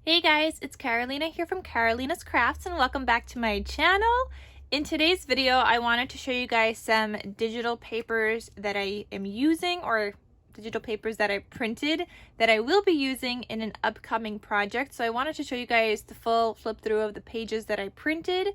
Hey guys, it's Carolina here from KarolinasKrafts and welcome back to my channel. In today's video, I wanted to show you guys some digital papers that I am using, or digital papers that I printed that I will be using in an upcoming project. So I wanted to show you guys the full flip through of the pages that I printed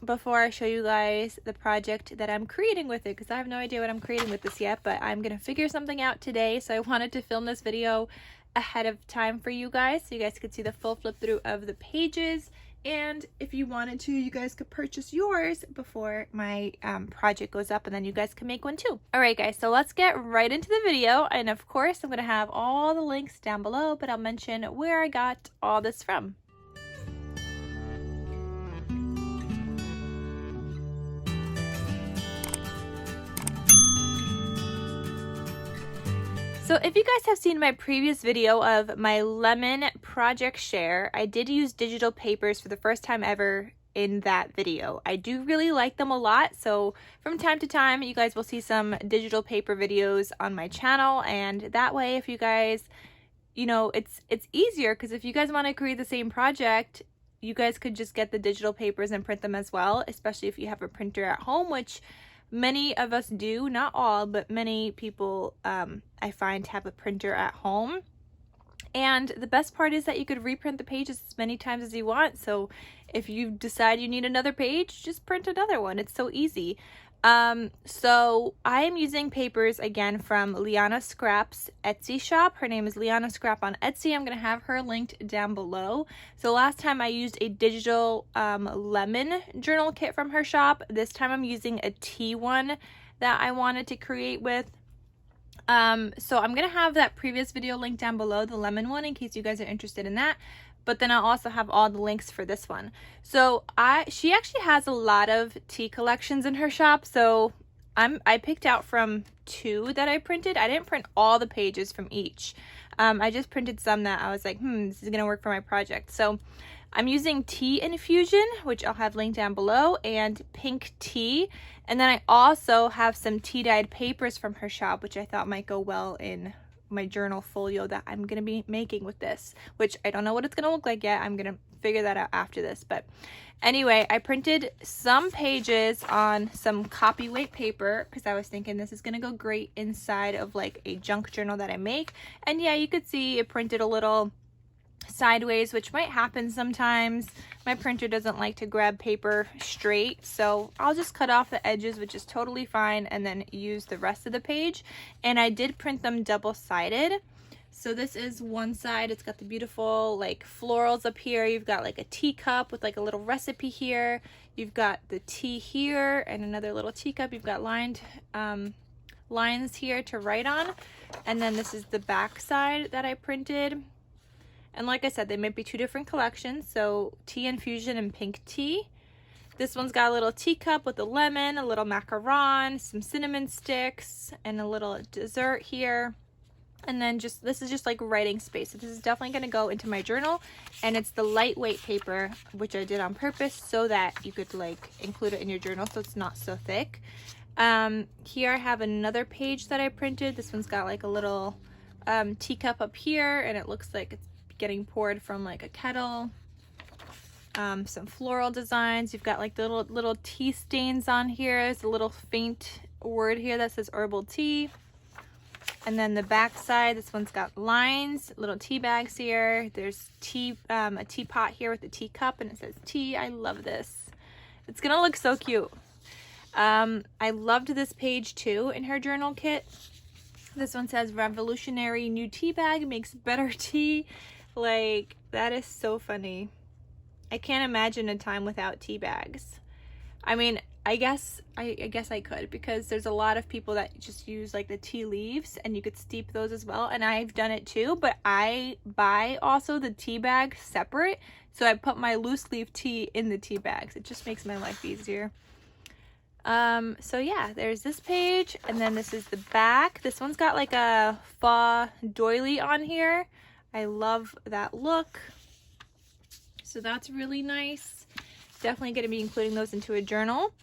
before I show you guys the project that I'm creating with it, because I have no idea what I'm creating with this yet, but I'm gonna figure something out today. So I wanted to film this video ahead of time for you guys so you guys could see the full flip through of the pages, and if you wanted to, you guys could purchase yours before my project goes up, and then you guys can make one too. All right guys, so let's get right into the video, and of course I'm gonna have all the links down below, but I'll mention where I got all this from. So if you guys have seen my previous video of my lemon project share, I did use digital papers for the first time ever in that video. I do really like them a lot, so from time to time you guys will see some digital paper videos on my channel, and that way if you guys, you know, it's easier, because if you guys want to create the same project, you guys could just get the digital papers and print them as well, especially if you have a printer at home, which many of us do, not all, but many people I find have a printer at home. And the best part is that you could reprint the pages as many times as you want. So if you decide you need another page, just print another one. It's so easy. So I am using papers again from KarolinasKrafts Etsy shop. Her name is KarolinasKrafts on Etsy. I'm going to have her linked down below. So last time I used a digital lemon journal kit from her shop. This time I'm using a tea one that I wanted to create with. So I'm going to have that previous video linked down below, the lemon one, in case you guys are interested in that. But then I'll also have all the links for this one. So she actually has a lot of tea collections in her shop. So I picked out from 2 that I printed. I didn't print all the pages from each. I just printed some that I was like, this is gonna work for my project. So I'm using Tea Infusion, which I'll have linked down below, and Pink Tea. And then I also have some tea dyed papers from her shop, which I thought might go well in my journal folio that I'm gonna be making with this, which I don't know what it's gonna look like yet. I'm gonna figure that out after this. But anyway, I printed some pages on some copy weight paper because I was thinking this is gonna go great inside of like a junk journal that I make. And yeah, you could see it printed a little sideways, which might happen sometimes. My printer doesn't like to grab paper straight, so I'll just cut off the edges, which is totally fine, and then use the rest of the page. And I did print them double-sided. So this is one side. It's got the beautiful like florals up here. You've got like a teacup with like a little recipe here. You've got the tea here and another little teacup. You've got lined lines here to write on. And then this is the back side that I printed. And like I said, they might be 2 different collections, so Tea Infusion and Pink Tea. This one's got a little teacup with a lemon, a little macaron, some cinnamon sticks, and a little dessert here. And then this is just like writing space. So this is definitely going to go into my journal, and it's the lightweight paper, which I did on purpose so that you could like include it in your journal so it's not so thick. Here I have another page that I printed. This one's got like a little teacup up here, and it looks like it's getting poured from like a kettle. Some floral designs. You've got like the little tea stains on here. There's a little faint word here that says herbal tea. And then the back side, this one's got lines, little tea bags here. There's tea, a teapot here with a teacup, and it says tea. I love this. It's gonna look so cute. I loved this page too in her journal kit. This one says revolutionary new tea bag makes better tea. Like, that is so funny. I can't imagine a time without tea bags. I mean, I guess I could, because there's a lot of people that just use like the tea leaves, and you could steep those as well, and I've done it too, but I buy also the tea bag separate, so I put my loose leaf tea in the tea bags. It just makes my life easier. So yeah, there's this page, and then this is the back. This one's got like a faux doily on here. I love that look. So that's really nice. Definitely going to be including those into a journal.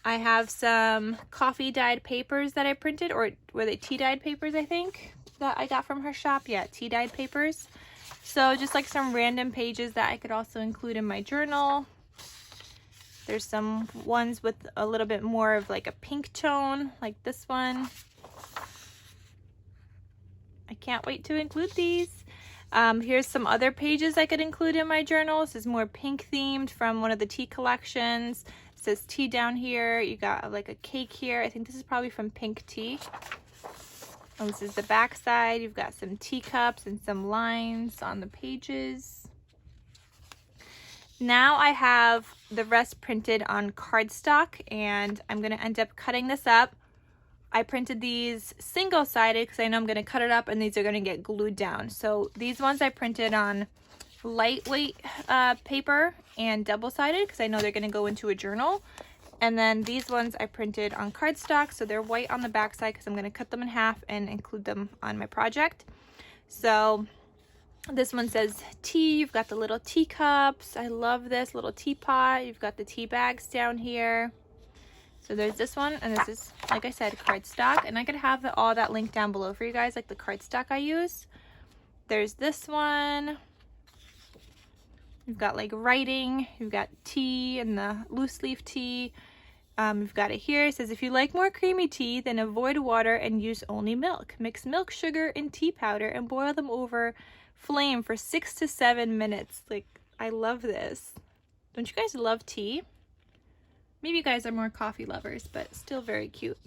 I have some coffee dyed papers that I printed, or were they tea dyed papers, I think, that I got from her shop. Yeah, tea dyed papers. So just like some random pages that I could also include in my journal. There's some ones with a little bit more of like a pink tone, like this one. I can't wait to include these. Here's some other pages I could include in my journal. This is more pink themed from one of the tea collections. It says tea down here. You got like a cake here. I think this is probably from Pink Tea. And this is the back side. You've got some teacups and some lines on the pages. Now I have the rest printed on cardstock, and I'm going to end up cutting this up. I printed these single-sided because I know I'm going to cut it up and these are going to get glued down. So these ones I printed on lightweight paper and double-sided because I know they're going to go into a journal. And then these ones I printed on cardstock, so they're white on the back side because I'm going to cut them in half and include them on my project. So this one says tea. You've got the little teacups. I love this little teapot. You've got the tea bags down here. So there's this one, and this is, like I said, cardstock. And I could have all that linked down below for you guys, like the cardstock I use. There's this one. You've got like writing. You've got tea and the loose leaf tea. You've got it here. It says, if you like more creamy tea, then avoid water and use only milk. Mix milk, sugar, and tea powder and boil them over flame for 6 to 7 minutes. Like, I love this. Don't you guys love tea? Maybe you guys are more coffee lovers, but still very cute.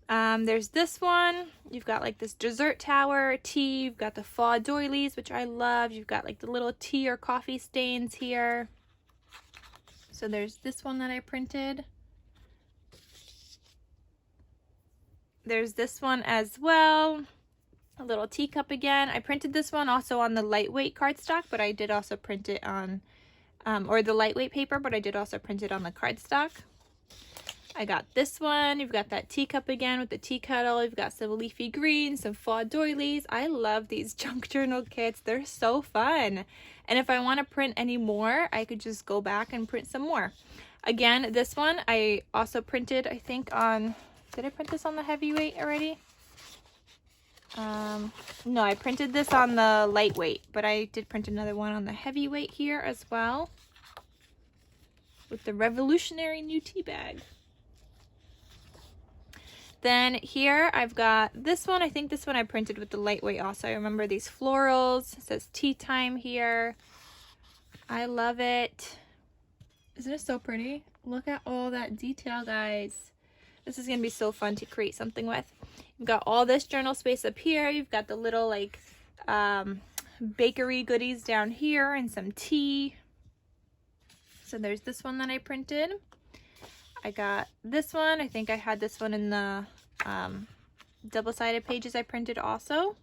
There's this one. You've got like this dessert tower tea. You've got the fall doilies, which I love. You've got like the little tea or coffee stains here. So there's this one that I printed. There's this one as well. A little teacup again. I printed this one also on the lightweight cardstock, but I did also print it on, or the lightweight paper, but I did also print it on the cardstock. I got this one. You've got that teacup again with the tea kettle. You've got some leafy greens, some fall doilies. I love these junk journal kits. They're so fun. And if I want to print any more, I could just go back and print some more. Again, this one I also printed, I think on, did I print this on the heavyweight already? No, I printed this on the lightweight, but I did print another one on the heavyweight here as well with the revolutionary new tea bag. Then here I've got this one. I think this one I printed with the lightweight also. I remember these florals. It says tea time here. I love it. Isn't it so pretty? Look at all that detail, guys. This is going to be so fun to create something with. You've got all this journal space up here. You've got the little like bakery goodies down here and some tea. So there's this one that I printed. I got this one. I think I had this one in the double-sided pages I printed also.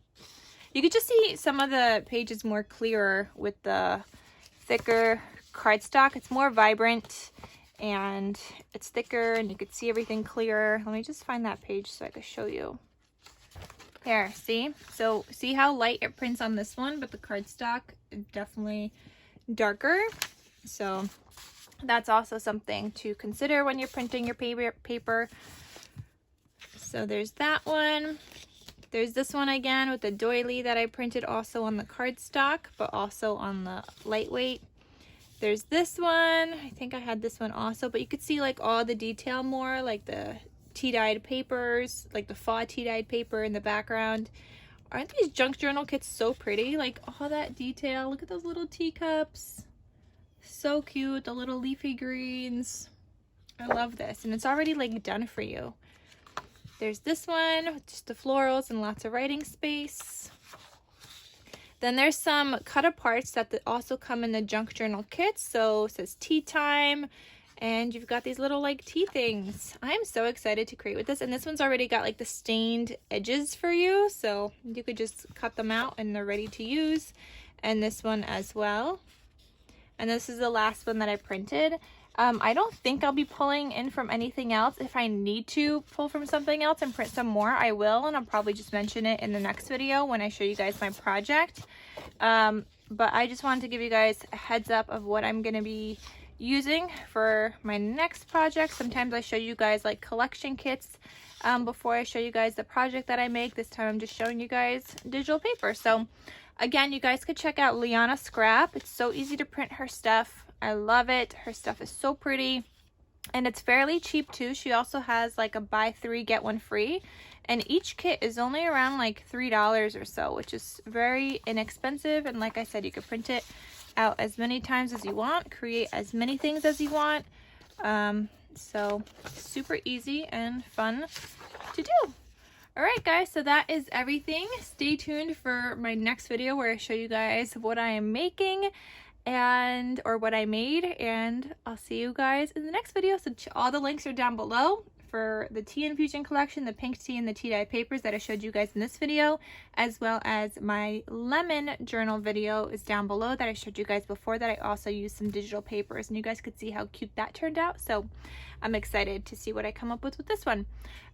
You could just see some of the pages more clearer with the thicker cardstock. It's more vibrant and it's thicker and you could see everything clearer. Let me just find that page so I can show you. Here, see? So see how light it prints on this one, but the cardstock is definitely darker. So that's also something to consider when you're printing your paper. So there's that one. There's this one again with the doily that I printed also on the cardstock, but also on the lightweight. There's this one. I think I had this one also, but you could see like all the detail more, like the tea-dyed papers, like the fall tea-dyed paper in the background. Aren't these junk journal kits so pretty? Like all that detail. Look at those little teacups. So cute. The little leafy greens. I love this. And it's already like done for you. There's this one with just the florals and lots of writing space. Then there's some cut aparts that also come in the junk journal kits. So it says tea time. And you've got these little like tea things. I'm so excited to create with this. And this one's already got like the stained edges for you. So you could just cut them out and they're ready to use. And this one as well. And this is the last one that I printed. I don't think I'll be pulling in from anything else. If I need to pull from something else and print some more, I will. And I'll probably just mention it in the next video when I show you guys my project. But I just wanted to give you guys a heads up of what I'm going to be using for my next project. Sometimes I show you guys like collection kits before I show you guys the project that I make. This time I'm just showing you guys digital paper. So Again, you guys could check out Liana Scrap. It's so easy to print her stuff. I love it. Her stuff is so pretty. And it's fairly cheap too. She also has like a buy 3 get 1 free. And each kit is only around like $3 or so, which is very inexpensive. And like I said, you could print it out as many times as you want, create as many things as you want. So super easy and fun to do. Alright guys, so that is everything. Stay tuned for my next video where I show you guys what I am making or what I made, and I'll see you guys in the next video. So all the links are down below for the tea infusion collection, the pink tea and the tea dye papers that I showed you guys in this video, as well as my lemon journal video is down below that I showed you guys before, that I also used some digital papers, and you guys could see how cute that turned out. So I'm excited to see what I come up with this one.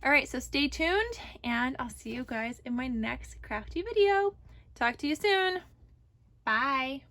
All right, so stay tuned, and I'll see you guys in my next crafty video. Talk to you soon. Bye.